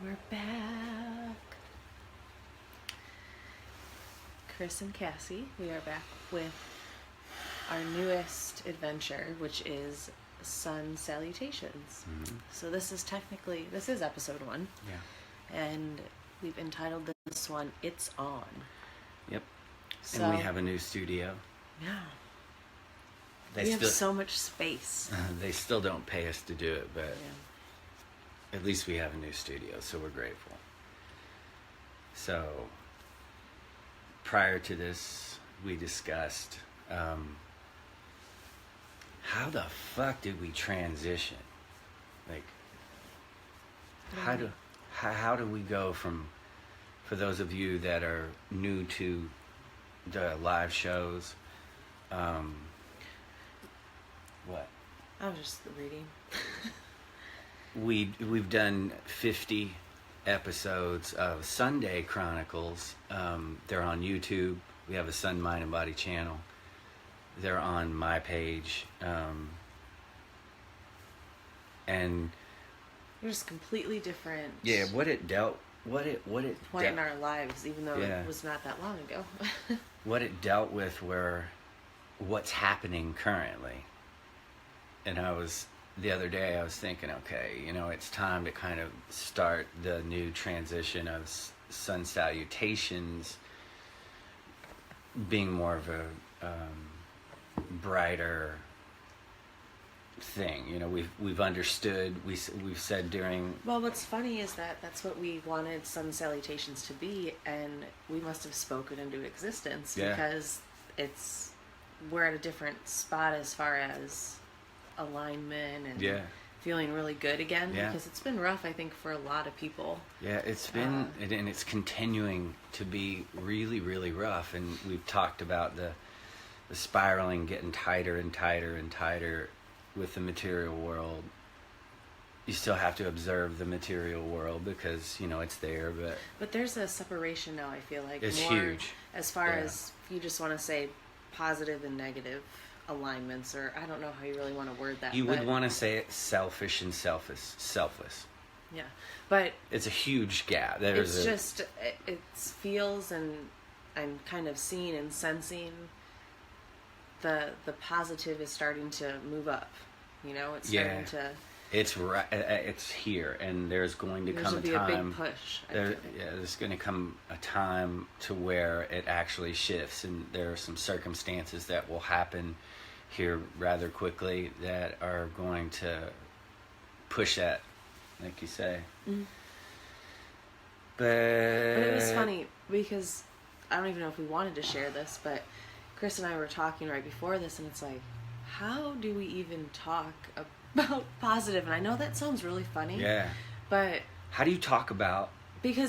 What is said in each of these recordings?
We're back. Chris and Cassie, we are back with our newest adventure, which is Sun Salutations. Mm-hmm. So this is episode 1. Yeah. And we've entitled this one, It's On. Yep. So, and we have a new studio. Yeah. We have so much space. They still don't pay us to do it, but yeah. at least we have a new studio, so we're grateful. So, prior to this, we discussed how the fuck did we transition? Like, how do we go from, for those of you that are new to the live shows, what? I was just reading. We've done 50 episodes of Sunday Chronicles. They're on YouTube. We have a Sun, Mind, and Body channel. They're on my page. And They're just completely different. yeah, what it point in our lives, even though it was not that long ago. what it dealt with were what's happening currently. And the other day I was thinking, okay, it's time to kind of start the new transition of Sun Salutations being more of a brighter thing. We've understood, we've said during... Well, what's funny is that's what we wanted Sun Salutations to be, and we must have spoken into existence because we're at a different spot as far as alignment and feeling really good again, because it's been rough, I think, for a lot of people. Yeah, it's been, and it's continuing to be really, really rough. And we've talked about the spiraling getting tighter and tighter and tighter with the material world. You still have to observe the material world because, it's there, but there's a separation now, I feel like. It's more huge. As far as you just want to say positive and negative alignments, or I don't know how you really want to word that. You would want to say it selfish and selfless. Yeah, but it's a huge gap. It feels, and I'm kind of seeing and sensing the positive is starting to move up. It's starting to. It's here, and there's going to come a time. There's a big push. There's going to come a time to where it actually shifts, and there are some circumstances that will happen here rather quickly that are going to push that, like you say. Mm-hmm. But it was funny because I don't even know if we wanted to share this, but Chris and I were talking right before this, and it's like, how do we even talk about positive? And I know that sounds really funny. Yeah. But how do you talk about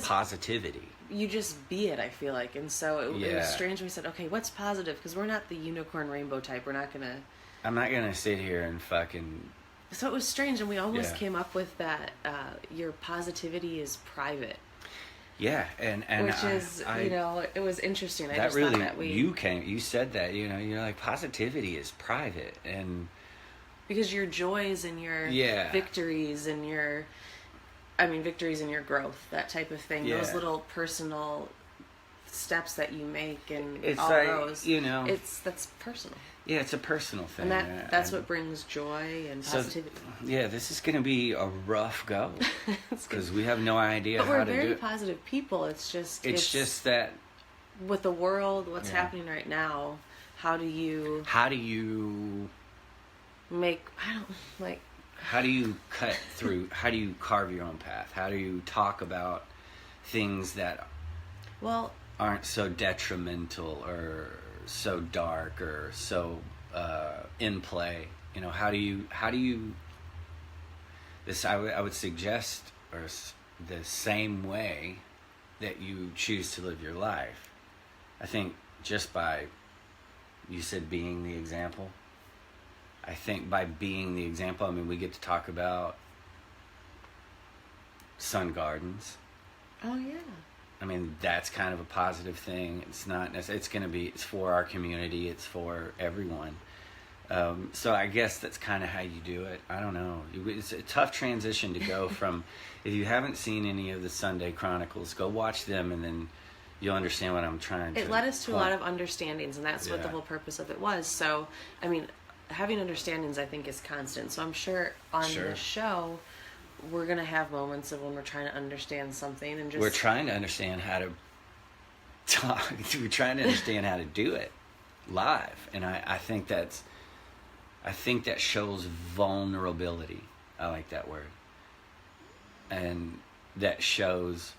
positivity? You just be it, I feel like. And so it was strange when we said, okay, what's positive? Because we're not the unicorn rainbow type. I'm not going to sit here and fucking... So it was strange, and we almost came up with that your positivity is private. Yeah, and which is, it was interesting. I that just really, thought that you said that, you're like, positivity is private, and... Because your joys and your victories and victories in your growth, that type of thing, those little personal steps that you make, and it's all like, those, that's personal. Yeah, it's a personal thing. And that's what brings joy and positivity. So, this is going to be a rough go because we have no idea how to do it. But we're very positive people. It's just that with the world, what's happening right now, how do you make, how do you cut through, how do you carve your own path? How do you talk about things that aren't so detrimental or so dark or so in play? How do you this, I would suggest, or the same way that you choose to live your life. I think just by, you said being the example, I think by being the example, we get to talk about sun gardens. Oh, yeah. That's kind of a positive thing. It's not necessarily, it's for our community, it's for everyone. So I guess that's kind of how you do it. I don't know. It's a tough transition to go from, if you haven't seen any of the Sunday Chronicles, go watch them and then you'll understand what I'm trying to. It led us to a lot of understandings, and that's what the whole purpose of it was. So, I mean, having understandings, I think, is constant. So I'm sure on the show, we're going to have moments of when we're trying to understand something and just... We're trying to understand how to talk. We're trying to understand how to do it live. And I think that shows vulnerability. I like that word. And that shows...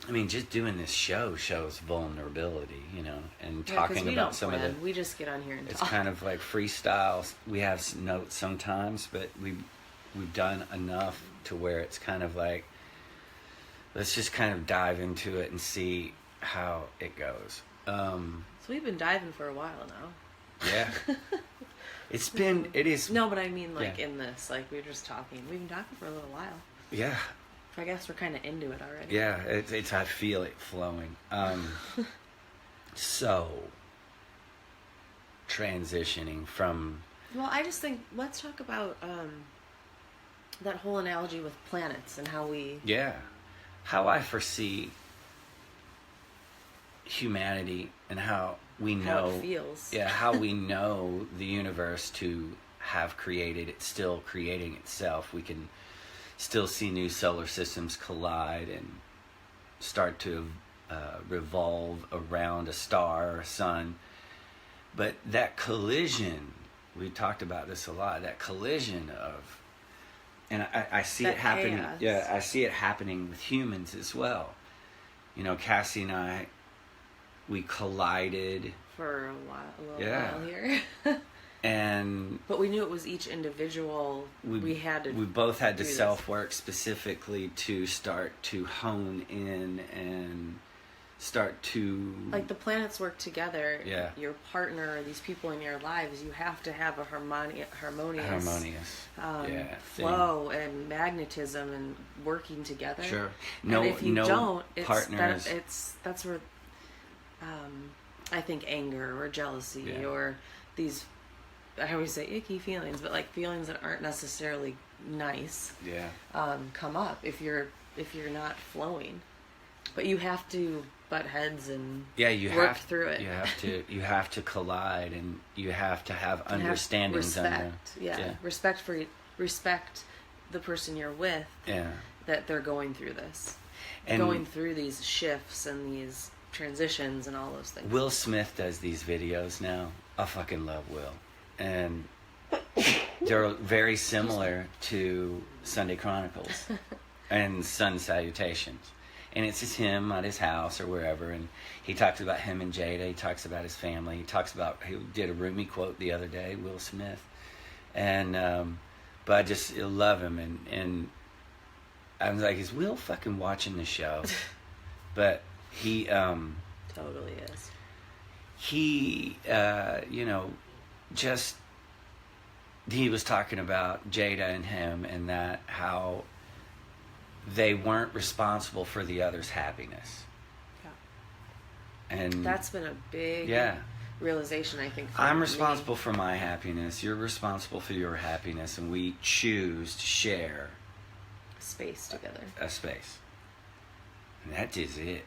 I mean, just doing this show shows vulnerability, you know, and talking about some of the... We just get on here and talk. It's kind of like freestyle. We have notes sometimes, but we've done enough to where it's kind of like, let's just kind of dive into it and see how it goes. So we've been diving for a while now. Yeah. It is... No, but I mean, like, in this, like, we're just talking. We've been talking for a little while. Yeah. I guess we're kind of into it already. Yeah, it's I feel it flowing. So, transitioning from... Well, I just think, let's talk about that whole analogy with planets and how we... Yeah. How I foresee humanity and how we know... How it feels. Yeah, how we know the universe to have created, it's still creating itself. We can... still see new solar systems collide and start to revolve around a star or a sun. But that collision, we talked about this a lot, that collision of, and I see it happening. Chaos. Yeah, I see it happening with humans as well. You know, Cassie and I, we collided for a little while here. But we knew it was each individual. We both had to self-work specifically to start to hone in and start to... Like the planets work together. Yeah. Your partner, these people in your lives, you have to have a harmonious flow and magnetism and working together. Sure. And if you don't, partners. That's where I think anger or jealousy or these... I always say icky feelings, but like feelings that aren't necessarily nice, come up if you're not flowing. But you have to butt heads and work through it. You have to collide, and you have to have understandings. Respect the person you're with. Yeah. That they're going through this, and going through these shifts and these transitions and all those things. Will Smith does these videos now. I fucking love Will. And they're very similar to Sunday Chronicles and Sun Salutations. And it's just him at his house or wherever, and he talks about him and Jada, he talks about his family, he did a Rumi quote the other day, Will Smith. And but I just love him, and I was like, is Will fucking watching the show? But he totally is. He he was talking about Jada and him, and that how they weren't responsible for the other's happiness. Yeah. And that's been a big realization, I think. I'm responsible for my happiness. You're responsible for your happiness, and we choose to share space together. A space. And that is it.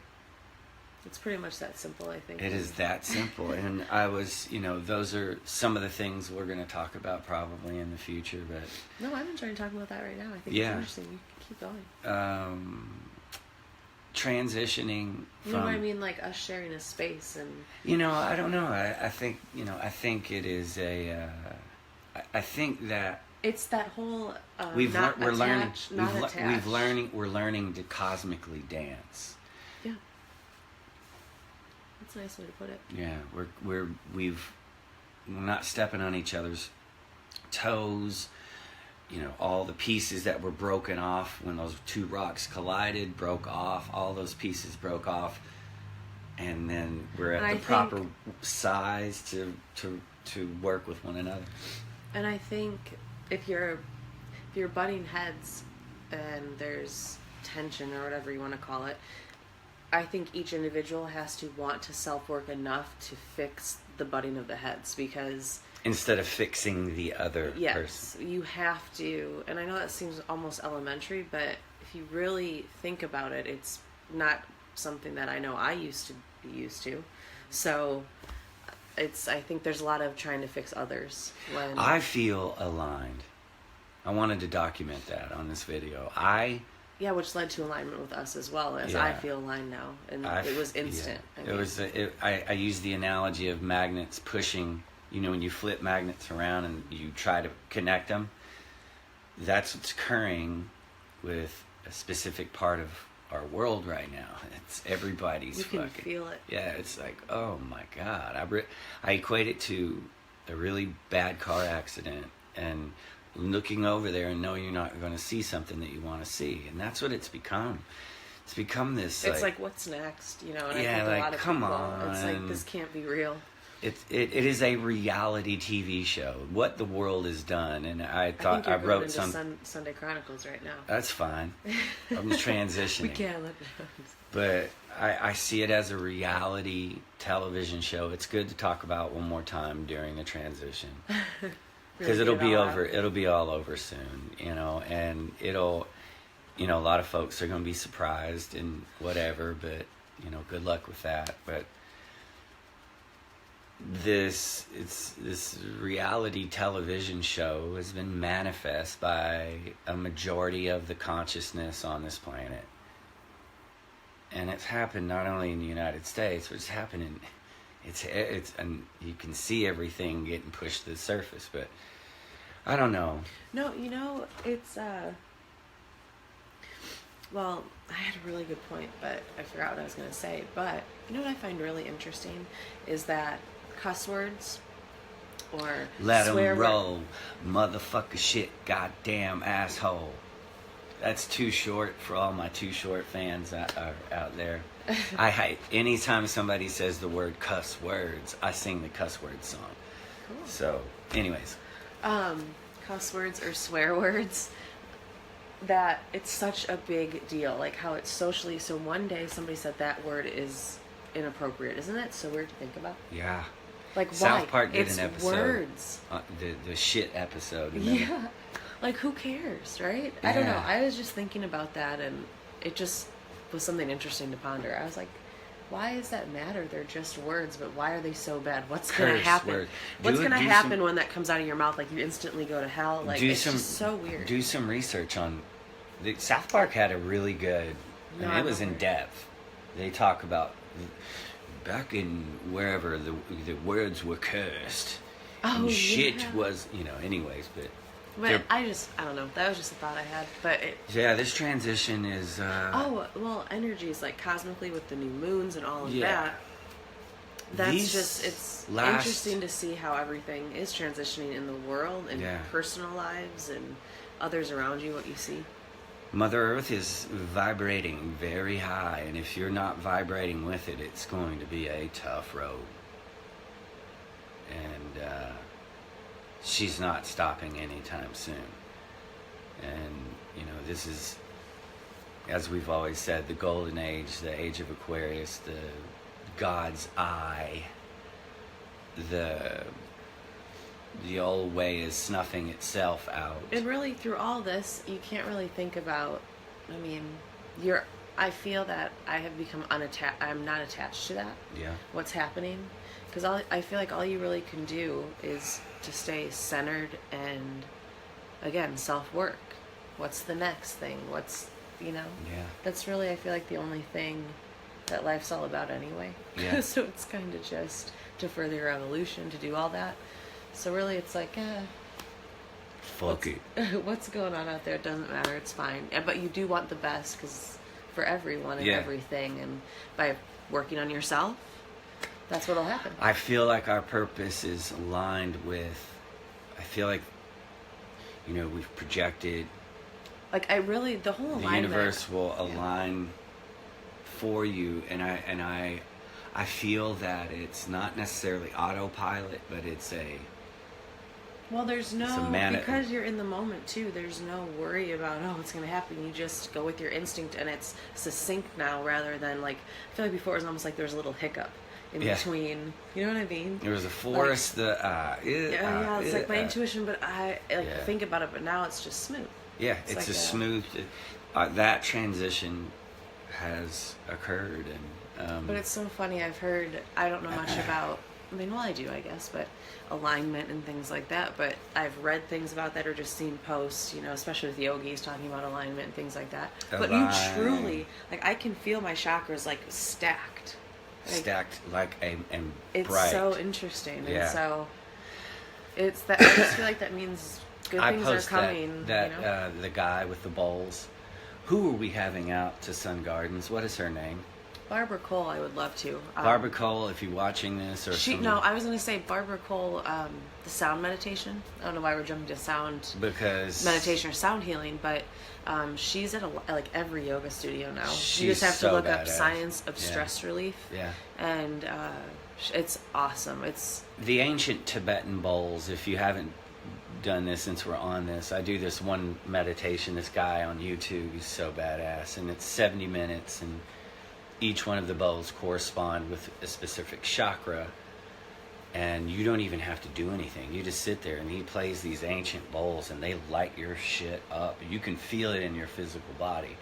It's pretty much that simple, I think. It is that simple. And I was, those are some of the things we're going to talk about probably in the future. But no, I'm enjoying talking about that right now. I think it's interesting. You can keep going. Transitioning from... You know what I mean? Like us sharing a space and... I don't know. I think, I think it is a... I think that... It's that whole we're learning to cosmically dance. Yeah. That's a nice way to put it. Yeah, we're not stepping on each other's toes. All the pieces that were broken off when those two rocks collided broke off. All those pieces broke off, and then we're at the proper size to work with one another. And I think if you're butting heads and there's tension or whatever you want to call it, I think each individual has to want to self-work enough to fix the butting of the heads, because instead of fixing the other yes, person. You have to, and I know that seems almost elementary, but if you really think about it, it's not something that I know I used to be used to. So I think there's a lot of trying to fix others. When I feel aligned. I wanted to document that on this video. Yeah, which led to alignment with us as well, as I feel aligned now, and it was instant. Yeah. I used the analogy of magnets pushing. You know, when you flip magnets around and you try to connect them, that's what's occurring with a specific part of our world right now. It's everybody's. You can feel it. Yeah, it's like, oh my God. I equate it to a really bad car accident and looking over there and knowing you're not going to see something that you want to see, and that's what it's become. It's become this. It's like what's next, you know? And yeah, I think like a lot of come people, on. It's like this can't be real. It is a reality TV show. What the world has done, and I thought I wrote into some Sunday Chronicles right now. That's fine. I'm transitioning. We can't let that. But I see it as a reality television show. It's good to talk about one more time during the transition. Because it'll be over. It'll be all over soon, you know, and it'll, you know, a lot of folks are going to be surprised and whatever, but, you know, good luck with that. But this reality television show has been manifest by a majority of the consciousness on this planet. And it's happened not only in the United States, but it's happening. It's and you can see everything getting pushed to the surface, but I don't know. No, you know, it's well, I had a really good point, but I forgot what I was going to say. But you know what I find really interesting is that cuss words or let swear them roll, motherfucker, shit, goddamn asshole. That's too short for all my Too Short fans out there. Anytime somebody says the word cuss words, I sing the cuss word song. Cool. So, anyways. Cuss words or swear words, that it's such a big deal. Like how it's socially, so one day somebody said that word is inappropriate. Isn't that so weird to think about? Yeah. Like South why? Park did it's an episode. Words. The shit episode. Yeah. Like, who cares, right? Yeah. I don't know. I was just thinking about that, and it just was something interesting to ponder. I was like, why does that matter? They're just words, but why are they so bad? What's going to happen? What's going to happen when that comes out of your mouth? Like, you instantly go to hell? Like, it's just so weird. Do some research on... South Park had a really good... it was in depth. They talk about... Back in wherever the words were cursed. Oh, and shit was... You know, anyways, but... But I don't know. That was just a thought I had. But yeah, this transition is... energies, like cosmically with the new moons and all of that. That's it's interesting to see how everything is transitioning in the world and personal lives and others around you, what you see. Mother Earth is vibrating very high, and if you're not vibrating with it, it's going to be a tough road. And, she's not stopping anytime soon. And, you know, this is, as we've always said, the golden age, the age of Aquarius, the God's eye. The old way is snuffing itself out. And really, through all this, you can't really think about, I mean, I feel that I have become unattached. I'm not attached to that. Yeah. What's happening. Because I feel like all you really can do is to stay centered and, again, self-work. What's the next thing? What's, you know? Yeah. That's really, I feel like, the only thing that life's all about anyway. Yeah. So it's kind of just to further your evolution, to do all that. So really it's like, fuck it. What's going on out there? It doesn't matter. It's fine. But you do want the best for everyone and everything. And by working on yourself, that's what'll happen. I feel like our purpose is aligned with, I feel like, you know, we've projected. Like the whole alignment. The universe will align for you, and I feel that it's not necessarily autopilot, but it's a. Well, there's because you're in the moment too. There's no worry about what's going to happen. You just go with your instinct, and it's succinct now rather than like I feel like before it was almost like there was a little hiccup. in between. You know what I mean? There was a forest. It's like my intuition, but I think about it. But now it's just smooth. Yeah, it's a smooth. That transition has occurred, and but it's so funny. I don't know much about. I mean, well, I do, I guess, but alignment and things like that. But I've read things about that or just seen posts, especially with yogis talking about alignment and things like that. But you truly, I can feel my chakras stacked. Stacked and it's bright. It's so interesting. Yeah. And so it's that. I just feel like that means good things are coming. The guy with the bowls. Who are we having out to Sun Gardens? What is her name? Barbara Cole, I would love to. Barbara Cole, if you're watching this, No, I was going to say Barbara Cole, the sound meditation. I don't know why we're jumping to sound meditation or sound healing, but she's at every yoga studio now. You just have to look up science of stress relief. Yeah, and it's awesome. It's the ancient Tibetan bowls. If you haven't done this since we're on this, I do this one meditation. This guy on YouTube, he's so badass, and it's 70 minutes and each one of the bowls correspond with a specific chakra, and you don't even have to do anything. You just sit there, and he plays these ancient bowls, and they light your shit up. You can feel it in your physical body.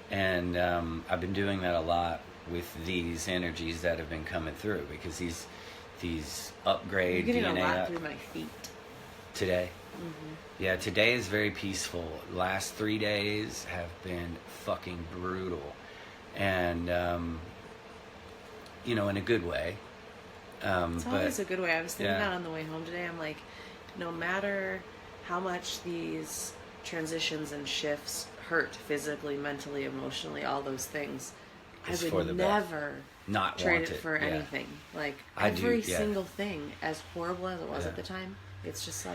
And I've been doing that a lot with these energies that have been coming through, because these upgrade DNA. I'm getting DNA a lot through my feet today. Mm-hmm. Yeah, today is very peaceful. Last 3 days have been fucking brutal. And, in a good way. It's always a good way. I was thinking that on the way home today. I'm like, no matter how much these transitions and shifts hurt physically, mentally, emotionally, all those things, I would never trade it for anything. Every single thing, as horrible as it was at the time, it's just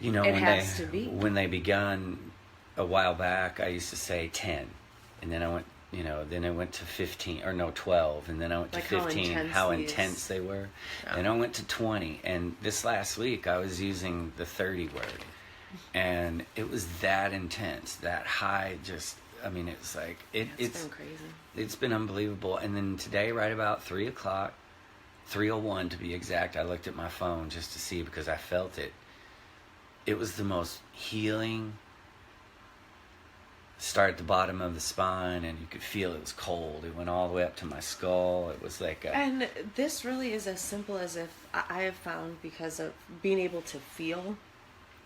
it has to be. When they begun a while back, I used to say 10. And then I went, then I went to 15, 12, and then I went to 15, how intense they were. Yeah. And I went to 20, and this last week I was using the 30 word. And it was that intense, that high, it's been crazy. It's been unbelievable. And then today, right about 3 o'clock, 3:01 to be exact, I looked at my phone just to see, because I felt it. It was the most healing. Start at the bottom of the spine, and you could feel it was cold. It went all the way up to my skull. It was And this really is as simple as if I have found, because of being able to feel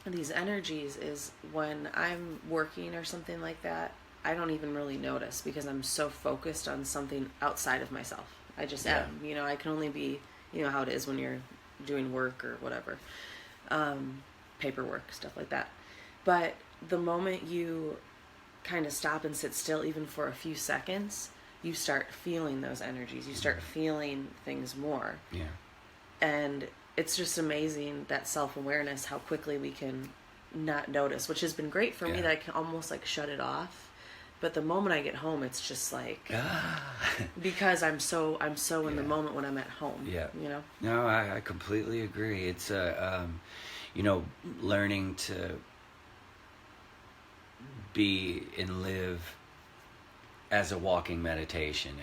these energies, is when I'm working or something like that, I don't even really notice, because I'm so focused on something outside of myself. I just am. I can only be, how it is when you're doing work or whatever, paperwork, stuff like that. But the moment you kind of stop and sit still, even for a few seconds, you start feeling those energies. You start feeling things more. Yeah. And it's just amazing, that self-awareness, how quickly we can not notice, which has been great for me, that I can almost shut it off. But the moment I get home, it's just because I'm so in the moment when I'm at home. Yeah. No, I completely agree. It's learning to be and live as a walking meditation,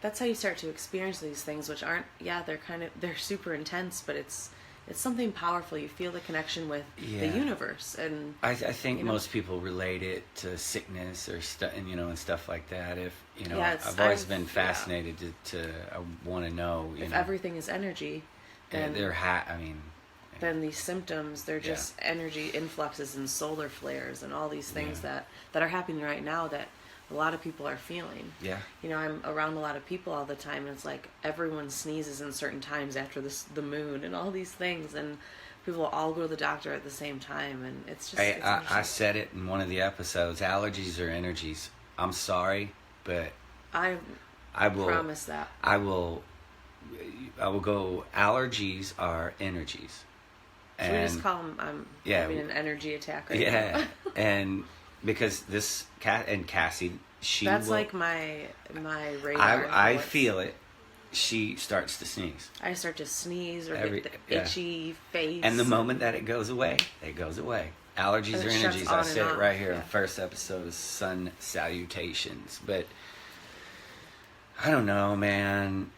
that's how you start to experience these things, which aren't, they're super intense, but it's something powerful. You feel the connection with the universe. And I think most people relate it to sickness or and stuff like that. If I've always been fascinated to I want to know, if everything is energy, then then these symptoms, they're just energy influxes and solar flares and all these things that are happening right now that a lot of people are feeling. Yeah. I'm around a lot of people all the time, and it's everyone sneezes in certain times after the moon and all these things, and people all go to the doctor at the same time, and it's just... I said it in one of the episodes, allergies are energies. I'm sorry, but... I will promise that. I will go, allergies are energies. Should we just call them, I'm having an energy attack right now? And because this cat and Cassie, that's my radar. I feel it. She starts to sneeze. I start to sneeze or get the itchy face. And the moment that it goes away, it goes away. Allergies are energies. I said it right here in the first episode of Sun Salutations. But I don't know, man.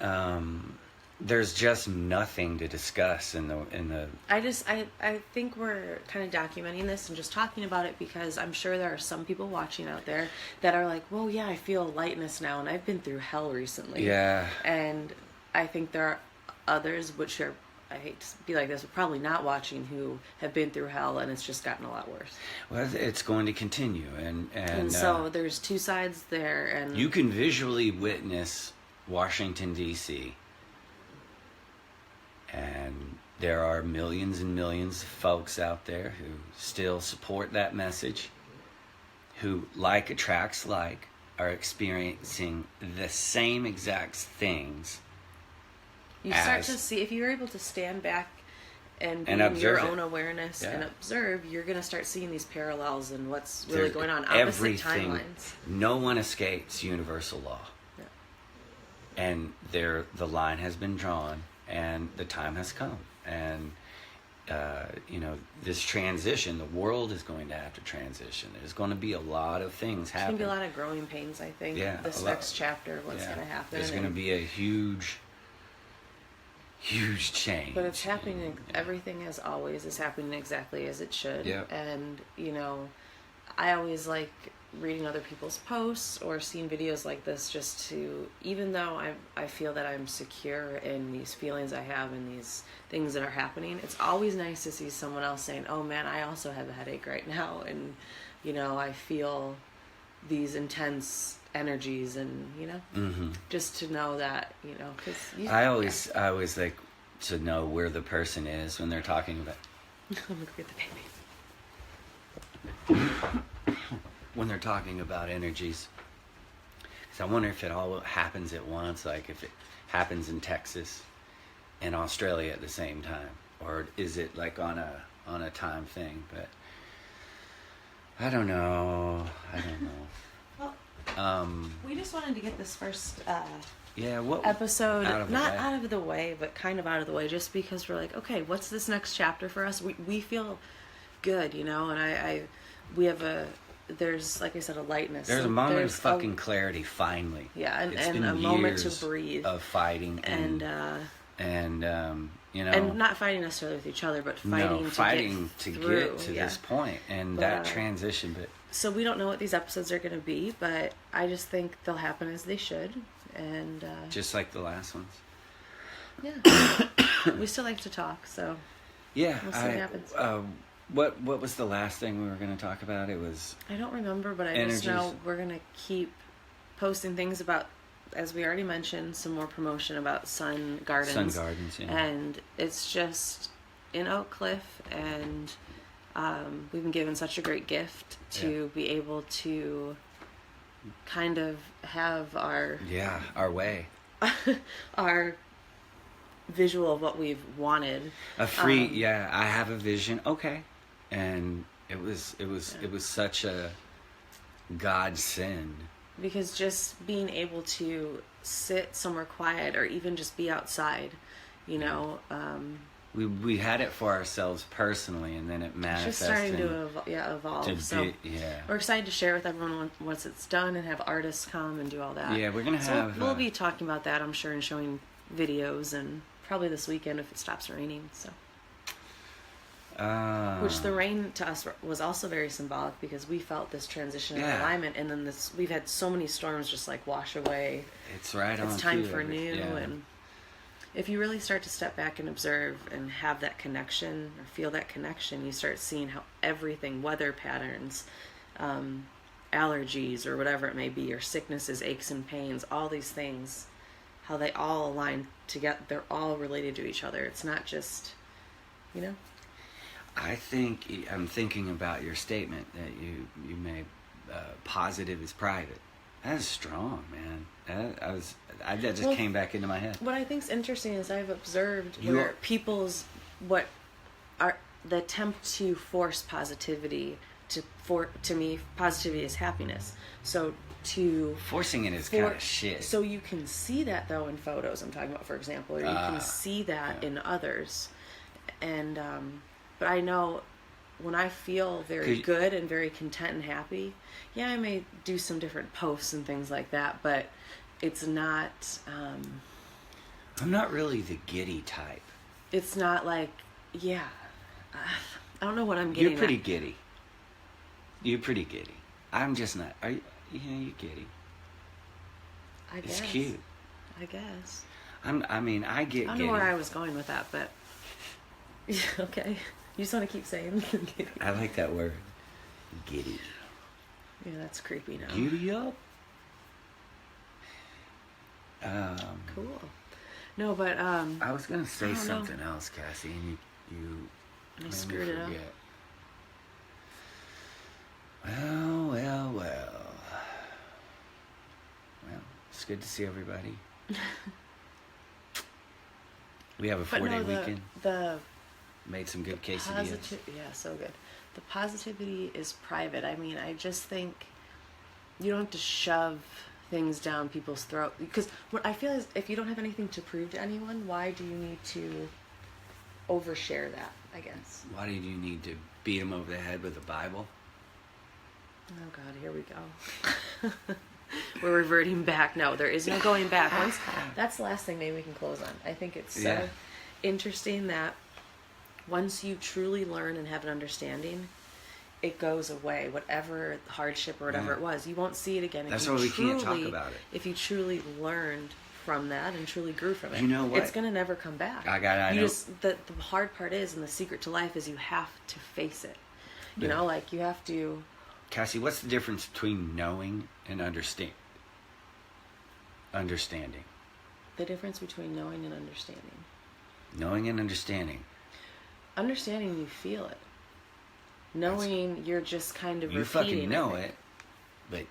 there's just nothing to discuss in the. I think we're kind of documenting this and just talking about it because I'm sure there are some people watching out there that are like, well, yeah, I feel lightness now, and I've been through hell recently. Yeah. And I think there are others which are, I hate to be like this, but probably not watching, who have been through hell and it's just gotten a lot worse. Well, it's going to continue, and so there's two sides there, and you can visually witness Washington D.C. and there are millions and millions of folks out there who still support that message, who like attracts like, are experiencing the same exact things. You start to see, if you're able to stand back and be in your own awareness and observe, you're going to start seeing these parallels and what's really going on. Opposite timelines. No one escapes universal law. Yeah. And the line has been drawn, and the time has come. And, this transition, the world is going to have to transition. There's going to be a lot of things happening. There's going to be a lot of growing pains, I think, this next chapter, what's going to happen. There's going to be a huge change. But it's happening, everything as always is happening exactly as it should. Yep. And, I always like reading other people's posts or seeing videos like this just to, even though I feel that I'm secure in these feelings I have and these things that are happening, it's always nice to see someone else saying, oh man, I also have a headache right now, and I feel these intense energies, and mm-hmm. just to know that, because I always like to know where the person is when they're talking about I'm gonna get the baby. When they're talking about energies, because I wonder if it all happens at once, like if it happens in Texas and Australia at the same time, or is it like on a time thing? But I don't know. Well, we just wanted to get this first episode out of the way, but kind of out of the way, just because we're like, okay, what's this next chapter for us? We feel good, and we have there's, like I said, a lightness. There's a moment of fucking clarity, finally. Yeah, and a moment to breathe. Of fighting and not fighting necessarily with each other, but fighting to get to this point, and that transition. But so we don't know what these episodes are going to be, but I just think they'll happen as they should, and just like the last ones. Yeah, we still like to talk, so we'll see what happens. What was the last thing we were going to talk about? It was... I don't remember, but I just know we're going to keep posting things about, as we already mentioned, some more promotion about Sun Gardens. Sun Gardens, yeah. And it's just in Oak Cliff, and we've been given such a great gift to be able to kind of have our... Yeah, our way. our visual of what we've wanted. A free... I have a vision. Okay. And it was such a godsend, because just being able to sit somewhere quiet, or even just be outside, we had it for ourselves personally, and then it manifested. It's just starting to evolve. So we're excited to share with everyone once it's done, and have artists come and do all that. Yeah, we're gonna have. We'll be talking about that, I'm sure, and showing videos, and probably this weekend if it stops raining. So. Which the rain to us was also very symbolic, because we felt this transition of alignment, and then we've had so many storms just like wash away. It's right on. It's time for new, and if you really start to step back and observe and have that connection, or feel that connection, you start seeing how everything, weather patterns, allergies, or whatever it may be, or sicknesses, aches and pains, all these things, how they all align together. They're all related to each other. It's not just, I'm thinking about your statement that you made, positive is private. That is strong, man. That just came back into my head. What I think's interesting is I've observed where people's, the attempt to force positivity, to me, positivity is happiness. So forcing it is kind of shit. So you can see that, though, in photos I'm talking about, for example, or you can see that in others. And, but I know when I feel very good and very content and happy, I may do some different posts and things like that, but it's not... I'm not really the giddy type. It's not like, yeah. I don't know what I'm getting. You're pretty giddy. You're pretty giddy. I'm just not. Are you? Yeah, you're giddy. I guess. It's cute. I guess. I mean, I get giddy. I don't know where I was going with that, but okay. You just want to keep saying giddy. I like that word. Giddy. Yeah, that's creepy now. Giddy up. Cool. No, but I was gonna say something else, Cassie, and you I screwed it up. Well. Well, it's good to see everybody. We have a 4-day weekend. Made some good quesadillas. Yeah, so good. The positivity is private. I mean, I just think you don't have to shove things down people's throat, because what I feel is, if you don't have anything to prove to anyone, why do you need to overshare that, I guess? Why do you need to beat them over the head with the Bible? Oh God, here we go. We're reverting back. No, there is no going back. That's the last thing maybe we can close on. I think it's so interesting that once you truly learn and have an understanding, it goes away. Whatever hardship or whatever it was, you won't see it again. That's why we can't talk about it. If you truly learned from that and truly grew from it, you know what? It's going to never come back. The hard part is, and the secret to life is, you have to face it. You know, like you have to. Cassie, what's the difference between knowing and understanding? The difference between knowing and understanding. Knowing and understanding. Understanding, you feel it. Knowing, you're just kind of you repeating fucking know it, but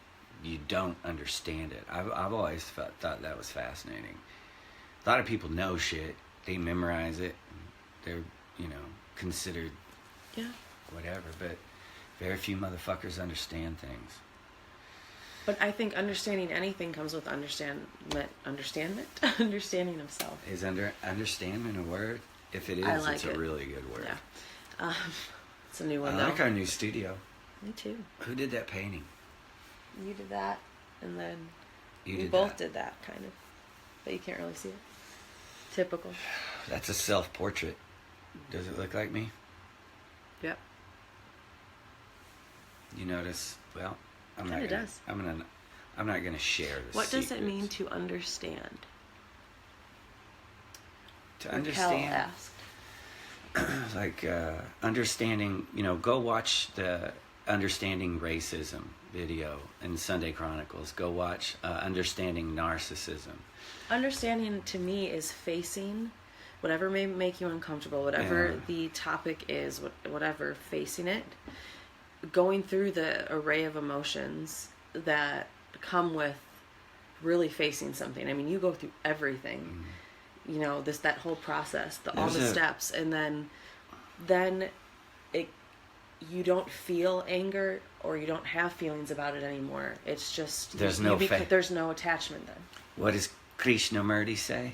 you don't understand it. I've always thought that was fascinating. A lot of people know shit. They memorize it. They're, considered whatever, but very few motherfuckers understand things. But I think understanding anything comes with understanding of self. Is understanding a word? If it is, it's a really good word. Yeah. It's a new one, I like our new studio. Me too. Who did that painting? You did that, and then we both did that, kind of. But you can't really see it. Typical. That's a self-portrait. Does it look like me? Yep. You notice? Well, I'm not gonna share this. What does it mean to understand? To understand. Kel asked. Like understanding, go watch the Understanding Racism video in Sunday Chronicles. Go watch Understanding Narcissism. Understanding to me is facing whatever may make you uncomfortable, whatever the topic is, whatever, facing it, going through the array of emotions that come with really facing something. I mean, you go through everything. That whole process, all the steps, and then you don't feel anger, or you don't have feelings about it anymore. It's just there's no attachment then. What does Krishnamurti say?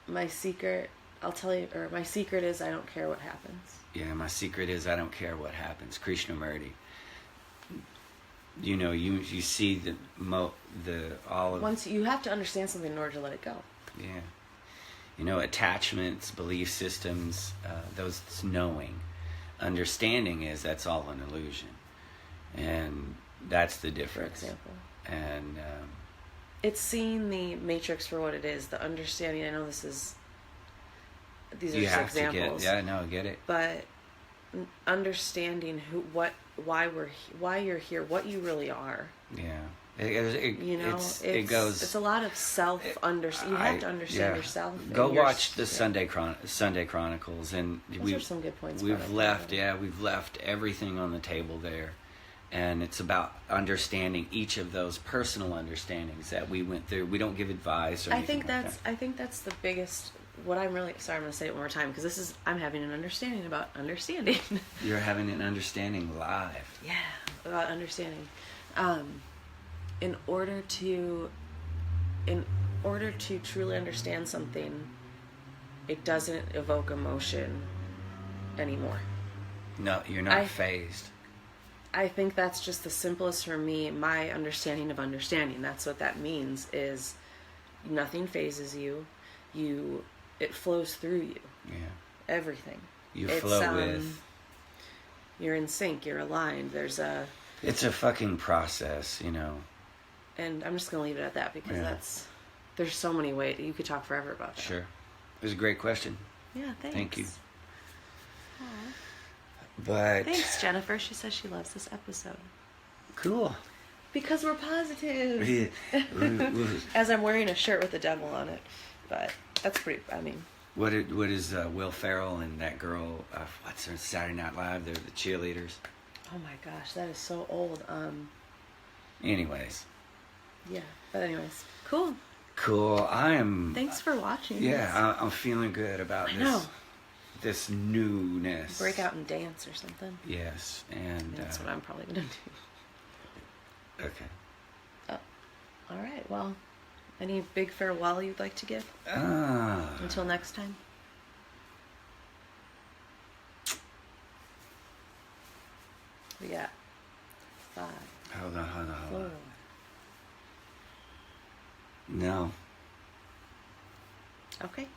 My secret is I don't care what happens. Yeah, my secret is I don't care what happens. Krishnamurti. You see all of. Once you have to understand something in order to let it go. Yeah. Attachments, belief systems, those knowing. Understanding that's all an illusion. And that's the difference. For example. And it's seeing the matrix for what it is, the understanding. I know these are just examples. I get it. But understanding why you're here, what you really are. Yeah. It's a lot of you have to understand yourself. Go watch the Sunday Chronicles, and those are some good points. We've left everything on the table there, and it's about understanding each of those personal understandings that we went through. We don't give advice or anything I think that's the biggest. What I'm really sorry, I'm going to say it one more time, because I'm having an understanding about understanding. You're having an understanding live. Yeah, about understanding. In order to truly understand something, it doesn't evoke emotion anymore. No, you're not phased. I think that's just the simplest for me, my understanding of understanding. That's what that means, is nothing phases you. It flows through you. Yeah. Everything. You flow with. You're in sync. You're aligned. It's a fucking process, you know. And I'm just gonna leave it at that because there's so many ways you could talk forever about that. Sure. It was a great question. Yeah. Thanks. Thank you. Aww. But thanks, Jennifer. She says she loves this episode. Cool. Because we're positive. As I'm wearing a shirt with the devil on it. But that's pretty, I mean. What is Will Ferrell and that girl, what's her Saturday Night Live? They're the cheerleaders. Oh my gosh, that is so old. Anyways. Yeah, but anyways. Cool. Cool. Thanks for watching. Yeah, I'm feeling good about this newness. Break out and dance or something. Yes, and that's what I'm probably going to do. Okay. Oh, all right. Well, any big farewell you'd like to give? Until next time. We got 5. Hold on. 4. No. Okay.